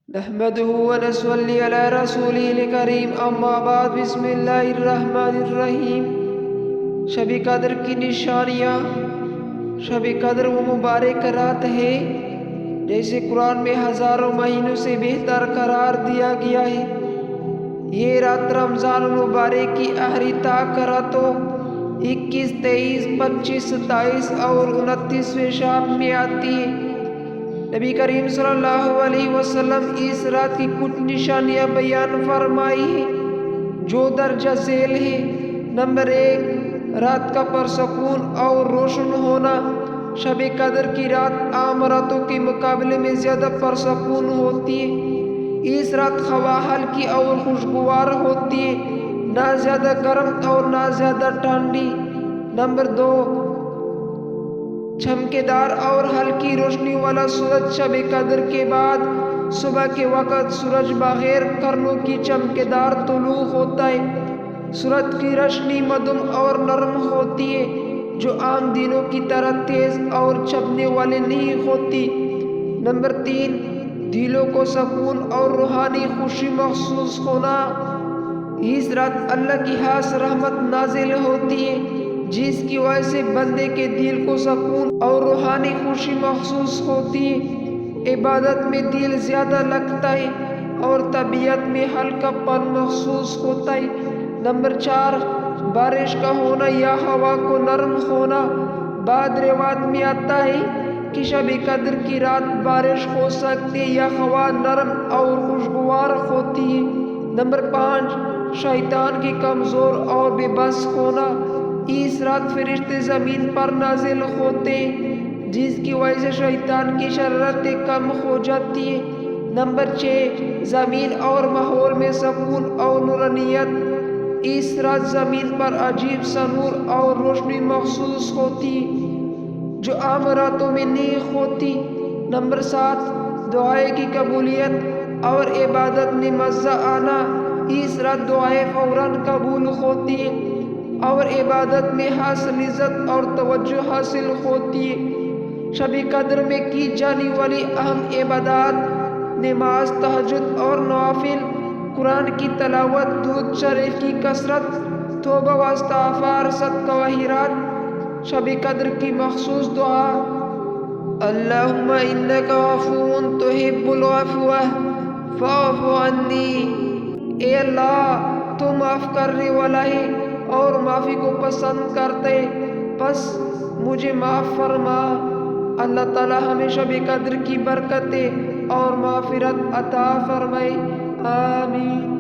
نحمده ونصلي على رسوله الكريم اما بعد بسم اللہ الرحمن الرحیم۔ شب قدر کی نشانیاں۔ شب قدر وہ مبارک رات ہے جیسے قرآن میں ہزاروں مہینوں سے بہتر قرار دیا گیا ہے۔ یہ رات رمضان المبارک کی آخری تاک راتوں 21، 23، 25، 27 اور 29ویں شب میں آتی ہے۔ نبی کریم صلی اللہ علیہ وسلم اس رات کی کچھ نشانیاں بیان فرمائی ہیں جو درجہ ذیل ہے۔ نمبر 1، رات کا پرسکون اور روشن ہونا۔ شب قدر کی رات عام راتوں کے مقابلے میں زیادہ پرسکون ہوتی ہے۔ اس رات ہوا ہلکی اور خوشگوار ہوتی ہے، نہ زیادہ گرم اور نہ زیادہ ٹھنڈی۔ نمبر 2، چمکدار اور ہلکی روشنی والا سورج۔ شب قدر کے بعد صبح کے وقت سورج بغیر کرنوں کی چمکدار طلوع ہوتا ہے۔ سورج کی روشنی مدھم اور نرم ہوتی ہے جو عام دنوں کی طرح تیز اور چھپنے والی نہیں ہوتی۔ نمبر 3، دلوں کو سکون اور روحانی خوشی محسوس ہونا۔ اس رات اللہ کی خاص رحمت نازل ہوتی ہے جس کی وجہ سے بندے کے دل کو سکون اور روحانی خوشی محسوس ہوتی ہے۔ عبادت میں دل زیادہ لگتا ہے اور طبیعت میں ہلکا پن محسوس ہوتا ہے۔ نمبر 4، بارش کا ہونا یا ہوا کو نرم ہونا۔ بعض روایات میں آتا ہے کہ شب قدر کی رات بارش ہو سکتی ہے یا ہوا نرم اور خوشگوار ہوتی ہے۔ نمبر 5، شیطان کی کمزور اور بے بس ہونا۔ اس رات فرشتے زمین پر نازل ہوتے ہیں جس کی وجہ سے شیطان کی شرارتیں کم ہو جاتی ہیں۔ نمبر 6، زمین اور ماحول میں سکون اور نورانیت۔ اس رات زمین پر عجیب سا نور اور روشنی محسوس ہوتی ہے جو عام راتوں میں نہیں ہوتی۔ نمبر 7، دعائیں کی قبولیت اور عبادت میں مزہ آنا۔ اس رات دعائیں فوراً قبول ہوتی ہیں اور عبادت میں خاص لذت اور توجہ حاصل ہوتی ہے۔ شب قدر میں کی جانے والی اہم عبادات: نماز، تہجد اور نوافل، قرآن کی تلاوت، درود شریف کی کثرت، توبہ و استغفار، صدقہ و خیرات۔ شب قدر کی مخصوص دعا: اللہم انک عفو تحب العفو فاعف عني۔ اے اللہ، تو معاف کرنے والا ہے اور معافی کو پسند کرتے، بس مجھے معاف فرما۔ اللہ تعالی ہمیں شب قدر کی برکتیں اور مغفرت عطا فرمائے، آمین۔